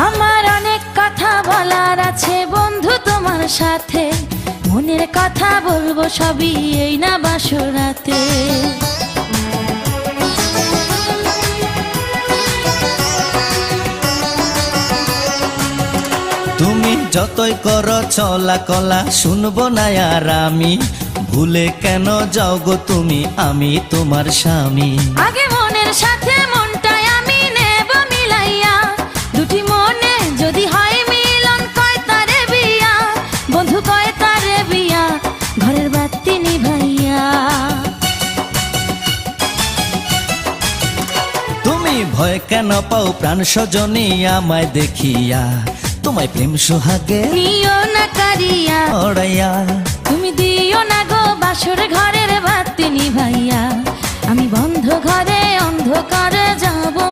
আমার অনেক কথা বলার আছে বন্ধু তোমার সাথে, মনের কথা বলবো সবই এই না বাসরাতে। তুমি যতই করো চলা কলা শুনবো না আর আমি, ভুলে কেন যাও গো তুমি, আমি তোমার স্বামী। আগে মনের সাথে মনটাই আমি নেব মিলাইয়া, দুটি মনে যদি হয় মিলন কয় তারে বিয়া, বন্ধু কয় তারে বিয়া, ঘরের বাতি নিভাইয়া। তুমি ভয় কেন পাও প্রাণ সজনী আমায় দেখিয়া, তোমায় প্রেম সোহাগে নিও না কারিয়া ওড়াইয়া। তুমি দিও না গো বাসর ঘরের বাতি নিভাইয়া, আমি বন্ধ ঘরে অন্ধকারে যাব।